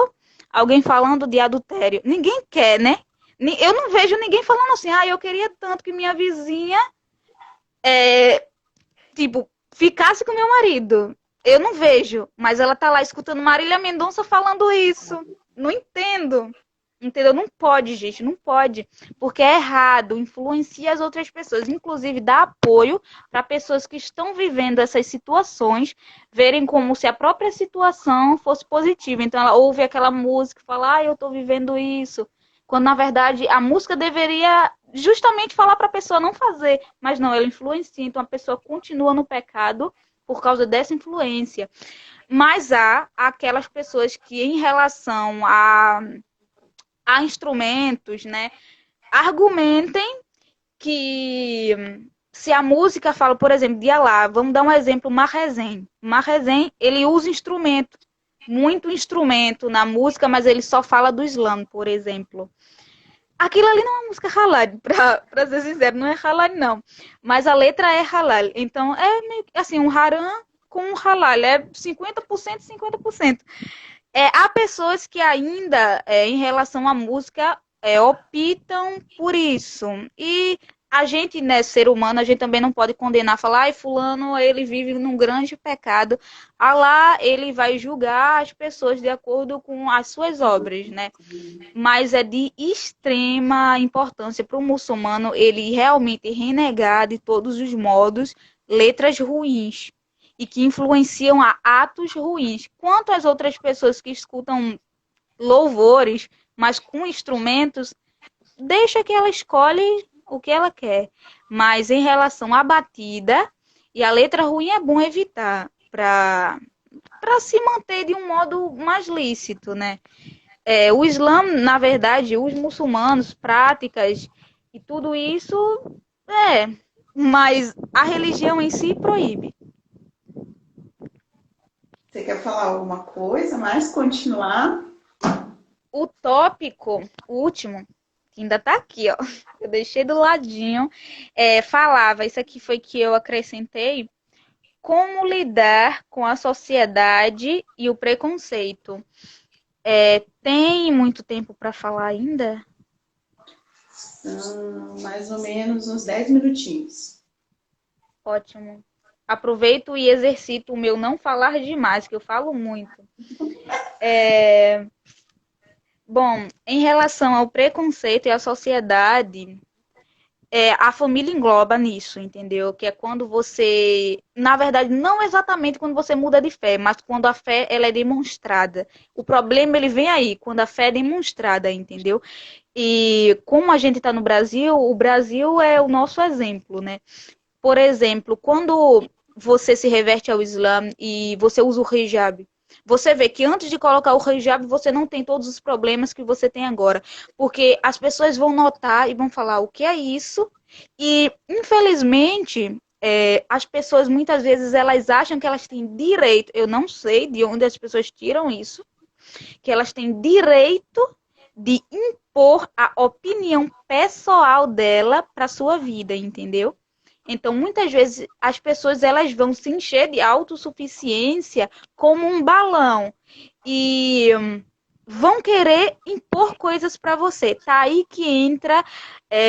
alguém falando de adultério. Ninguém quer, né? Eu não vejo ninguém falando assim, eu queria tanto que minha vizinha ficasse com meu marido. Eu não vejo, mas ela tá lá escutando Marília Mendonça falando isso. Não entendo. Entendeu? Não pode, gente, não pode. Porque é errado, influencia as outras pessoas. Inclusive, dá apoio para pessoas que estão vivendo essas situações verem como se a própria situação fosse positiva. Então, ela ouve aquela música e fala, eu tô vivendo isso. Quando, na verdade, a música deveria justamente falar para a pessoa não fazer. Mas não, ela influencia. Então, a pessoa continua no pecado por causa dessa influência. Mas há aquelas pessoas que, em relação a instrumentos, né, argumentem que se a música fala, por exemplo, de Alá, vamos dar um exemplo, Mahrezem. Mahrezem, ele usa instrumento, muito instrumento na música, mas ele só fala do Islã, por exemplo. Aquilo ali não é uma música halal, para ser sincero, não é halal não, mas a letra é halal. Então, é meio assim, um haram com um halal, é 50%, 50%. Há pessoas que ainda, em relação à música, optam por isso. E a gente, né, ser humano, a gente também não pode condenar, falar, ai, fulano, ele vive num grande pecado. Allah, ele vai julgar as pessoas de acordo com as suas obras, né? Mas é de extrema importância para o muçulmano ele realmente renegar de todos os modos letras ruins e que influenciam a atos ruins. Quanto às outras pessoas que escutam louvores, mas com instrumentos, deixa que ela escolhe o que ela quer. Mas em relação à batida e a letra ruim é bom evitar para se manter de um modo mais lícito, né? O Islã, na verdade, os muçulmanos, práticas e tudo isso, é, mas a religião em si proíbe. Você quer falar alguma coisa mais? Continuar? O tópico, o último, que ainda tá aqui, ó, eu deixei do ladinho, falava, isso aqui foi que eu acrescentei, como lidar com a sociedade e o preconceito. Tem muito tempo para falar ainda? São mais ou menos uns 10 minutinhos. Ótimo. Aproveito e exercito o meu não falar demais, que eu falo muito. Bom, em relação ao preconceito e à sociedade, a família engloba nisso, entendeu? Que é quando você, na verdade, não exatamente quando você muda de fé, mas quando a fé ela é demonstrada. O problema ele vem aí, quando a fé é demonstrada, entendeu? E como a gente está no Brasil, o Brasil é o nosso exemplo, né? Por exemplo, quando você se reverte ao Islã e você usa o hijab, você vê que antes de colocar o hijab, você não tem todos os problemas que você tem agora. Porque as pessoas vão notar e vão falar o que é isso. E, infelizmente, as pessoas muitas vezes elas acham que elas têm direito, eu não sei de onde as pessoas tiram isso, que elas têm direito de impor a opinião pessoal dela para sua vida, entendeu? Então, muitas vezes, as pessoas elas vão se encher de autossuficiência como um balão e vão querer impor coisas para você. Tá aí que entra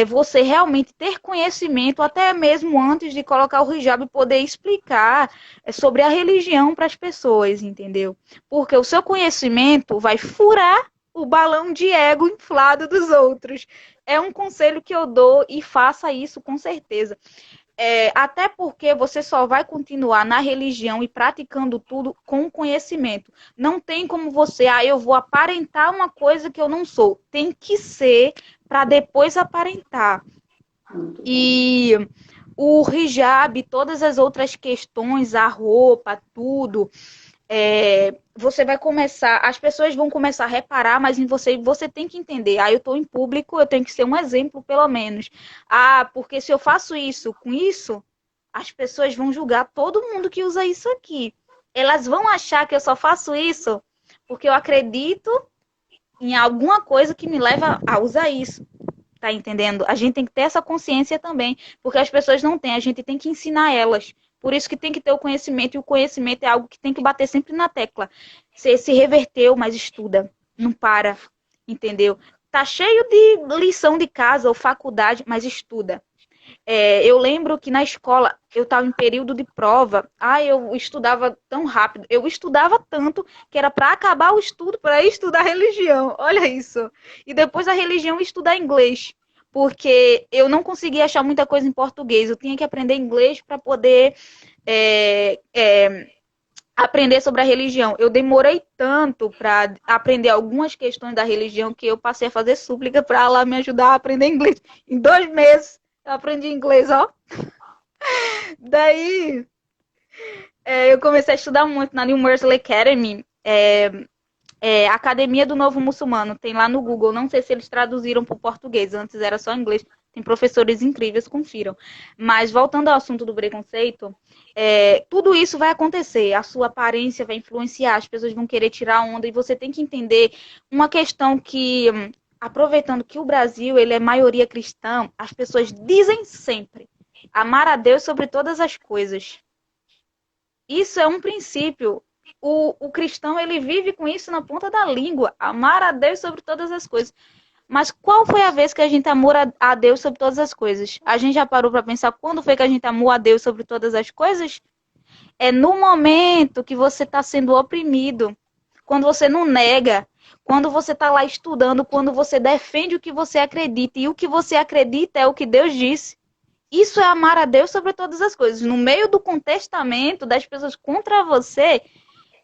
você realmente ter conhecimento, até mesmo antes de colocar o hijab, poder explicar sobre a religião para as pessoas, entendeu? Porque o seu conhecimento vai furar o balão de ego inflado dos outros. É um conselho que eu dou e faça isso com certeza. Até porque você só vai continuar na religião e praticando tudo com conhecimento. Não tem como você, eu vou aparentar uma coisa que eu não sou. Tem que ser para depois aparentar. Muito bom. E o hijab, todas as outras questões, a roupa, tudo, você vai começar, as pessoas vão começar a reparar, mas em você tem que entender. Eu estou em público, eu tenho que ser um exemplo, pelo menos. Porque se eu faço isso com isso, as pessoas vão julgar todo mundo que usa isso aqui. Elas vão achar que eu só faço isso porque eu acredito em alguma coisa que me leva a usar isso. Tá entendendo? A gente tem que ter essa consciência também, porque as pessoas não têm, a gente tem que ensinar elas. Por isso que tem que ter o conhecimento, e o conhecimento é algo que tem que bater sempre na tecla. Você se reverteu, mas estuda, não para, entendeu? Tá cheio de lição de casa ou faculdade, mas estuda. Eu lembro que na escola eu estava em período de prova, eu estudava tão rápido, eu estudava tanto que era para acabar o estudo para estudar religião, olha isso. E depois a religião estudar inglês, porque eu não conseguia achar muita coisa em português, eu tinha que aprender inglês para poder aprender sobre a religião. Eu demorei tanto para aprender algumas questões da religião que eu passei a fazer súplica para ela me ajudar a aprender inglês. Em 2 meses eu aprendi inglês, ó. Daí eu comecei a estudar muito na New Mercy Academy, Academia do Novo Muçulmano. Tem lá no Google. Não sei se eles traduziram para o português. Antes era só inglês. Tem professores incríveis, confiram. Mas voltando ao assunto do preconceito, tudo isso vai acontecer. A sua aparência vai influenciar. As pessoas vão querer tirar onda. E você tem que entender uma questão que, aproveitando que o Brasil ele é maioria cristã, as pessoas dizem sempre amar a Deus sobre todas as coisas. Isso é um princípio. O cristão ele vive com isso na ponta da língua. Amar a Deus sobre todas as coisas. Mas qual foi a vez que a gente amou a Deus sobre todas as coisas? A gente já parou para pensar quando foi que a gente amou a Deus sobre todas as coisas? É no momento que você está sendo oprimido, quando você não nega, quando você está lá estudando, quando você defende o que você acredita, e o que você acredita é o que Deus disse. Isso é amar a Deus sobre todas as coisas. No meio do contestamento das pessoas contra você,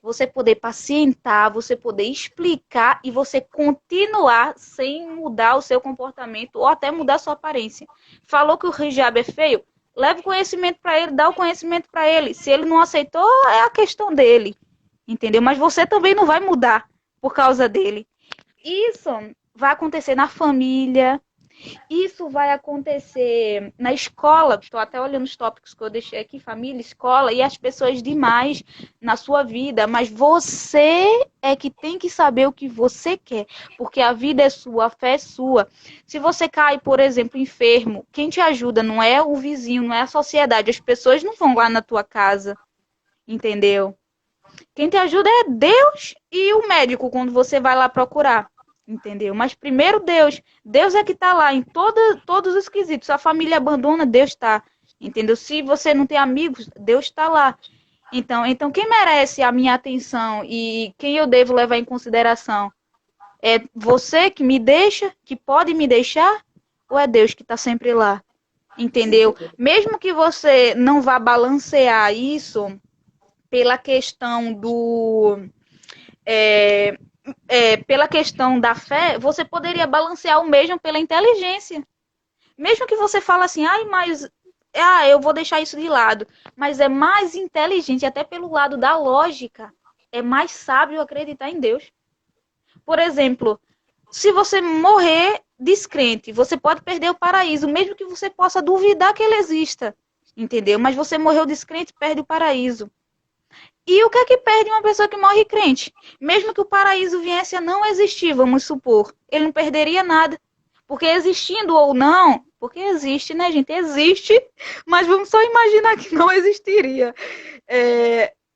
você poder pacientar, você poder explicar e você continuar sem mudar o seu comportamento ou até mudar a sua aparência. Falou que o hijab é feio? Leva o conhecimento para ele, dá o conhecimento para ele. Se ele não aceitou, é a questão dele. Entendeu? Mas você também não vai mudar por causa dele. Isso vai acontecer na família, isso vai acontecer na escola. Estou até olhando os tópicos que eu deixei aqui: família, escola e as pessoas demais na sua vida. Mas você é que tem que saber o que você quer, porque a vida é sua, a fé é sua. Se você cai, por exemplo, enfermo, quem te ajuda não é o vizinho, não é a sociedade. As pessoas não vão lá na tua casa, entendeu? Quem te ajuda é Deus e o médico quando você vai lá procurar. Entendeu? Mas primeiro Deus. Deus é que está lá em todos os quesitos. Se a família abandona, Deus está. Entendeu? Se você não tem amigos, Deus está lá. Então, quem merece a minha atenção e quem eu devo levar em consideração? É você que me deixa, que pode me deixar? Ou é Deus que está sempre lá? Entendeu? Mesmo que você não vá balancear isso pela questão é, pela questão da fé, você poderia balancear o mesmo pela inteligência. Mesmo que você fale assim, ai, mas eu vou deixar isso de lado. Mas é mais inteligente, até pelo lado da lógica. É mais sábio acreditar em Deus. Por exemplo, se você morrer descrente, você pode perder o paraíso, mesmo que você possa duvidar que ele exista. Entendeu? Mas você morreu descrente, perde o paraíso. E o que é que perde uma pessoa que morre crente? Mesmo que o paraíso viesse a não existir, vamos supor, ele não perderia nada. Porque existindo ou não, porque existe, né, gente? Existe, mas vamos só imaginar que não existiria.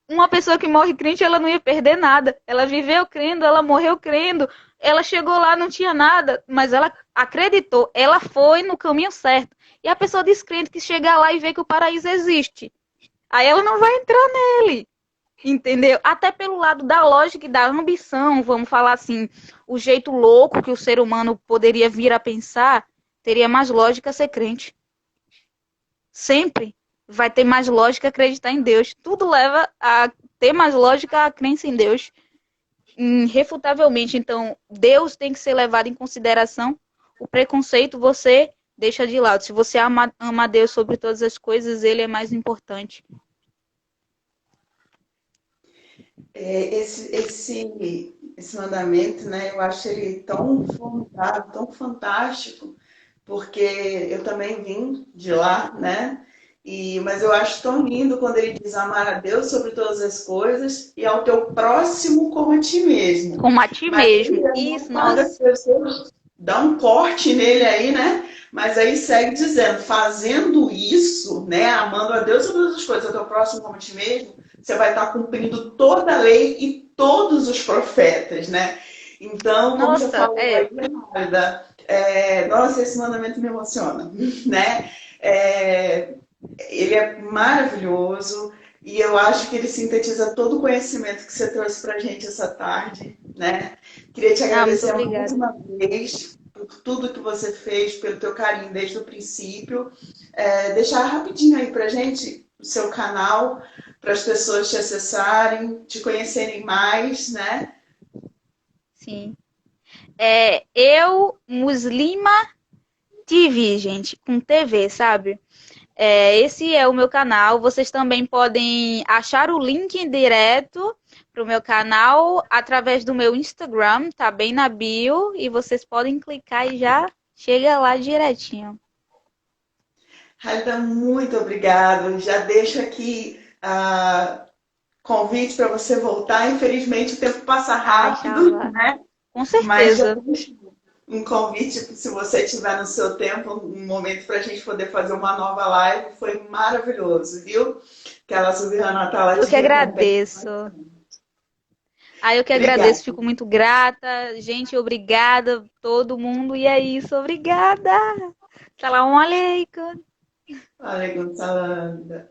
Uma pessoa que morre crente, ela não ia perder nada. Ela viveu crendo, ela morreu crendo, ela chegou lá, não tinha nada, mas ela acreditou, ela foi no caminho certo. E a pessoa descrente que chega lá e vê que o paraíso existe, aí ela não vai entrar nele. Entendeu? Até pelo lado da lógica e da ambição, vamos falar assim, o jeito louco que o ser humano poderia vir a pensar, teria mais lógica ser crente. Sempre vai ter mais lógica acreditar em Deus. Tudo leva a ter mais lógica a crença em Deus. Irrefutavelmente. Então, Deus tem que ser levado em consideração. O preconceito você deixa de lado. Se você ama Deus sobre todas as coisas, ele é mais importante. Esse mandamento, né, eu acho ele tão fundado, tão fantástico, porque eu também vim de lá, né? Mas eu acho tão lindo quando ele diz amar a Deus sobre todas as coisas e ao teu próximo como a ti mesmo. Como a ti Mas mesmo. ele, Isso, as nossa. pessoas dá um corte nele aí, né? Mas aí segue dizendo, fazendo isso, né? Amando a Deus sobre todas as coisas, ao teu próximo como a ti mesmo, você vai estar cumprindo toda a lei e todos os profetas, né? Então, como você Nossa, falou aí, Magda, nossa, esse mandamento me emociona, né? Ele é maravilhoso e eu acho que ele sintetiza todo o conhecimento que você trouxe para a gente essa tarde, né? Queria te agradecer mais uma vez por tudo que você fez, pelo teu carinho desde o princípio. Deixar rapidinho aí para a gente o seu canal, para as pessoas te acessarem, te conhecerem mais, né? Sim. Muslima TV, gente, com TV, sabe? Esse é o meu canal. Vocês também podem achar o link direto para o meu canal através do meu Instagram, tá bem na bio, e vocês podem clicar e já chega lá direitinho. Raida, muito obrigado. Já deixo aqui convite para você voltar. Infelizmente, o tempo passa rápido, né? Com certeza. Mas já deixo um convite, se você tiver no seu tempo, um momento para a gente poder fazer uma nova live. Foi maravilhoso, viu? Que ela subiu a Natália. Eu que agradeço. Aí eu que Obrigada. agradeço, fico muito grata. Gente, obrigada, todo mundo. E é isso, obrigada. Salam aleikum. Aleikum salam.